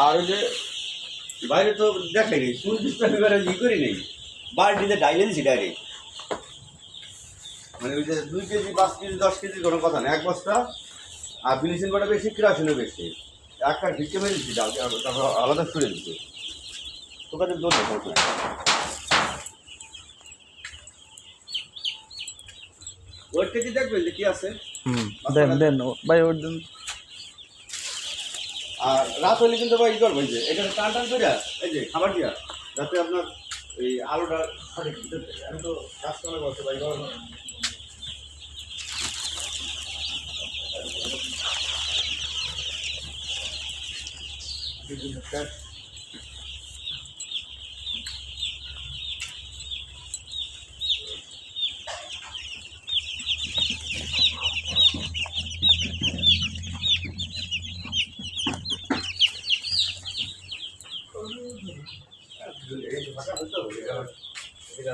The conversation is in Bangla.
আর ওই যে বাইরে তো দেখাই নেই, সুনির্দিষ্ট এবারে ই করি নেই, বালতিতে ডাইলে দিছি ডাইরেক্ট। মানে ওই যে 2 কেজি 5 কেজি 10 কেজি কোনো কথা নেই, 1 বস্তা। আর ব্লিচিং পাউডার বেশি, কেরোসিনও বেশি, একটা ঢিকে মেরে দিচ্ছি ডাল, তারপর আলাদা ছুড়ে দিচ্ছি। তোকে দৌড় দেখো ওর থেকে দেখবেন যে কি আছে। দেন দেন ভাই ওর দেন। আর রাত হলে কিন্তু ভাই ই করবো, এই যে এখানে টান টান করে এই যে খাবার দিয়া, যাতে আপনার এই আলুটা সঠিক ভিতরে থাকে। আমি তো কাজ করে বলতে ভাই এই ভাষা বলতে হবে, এটা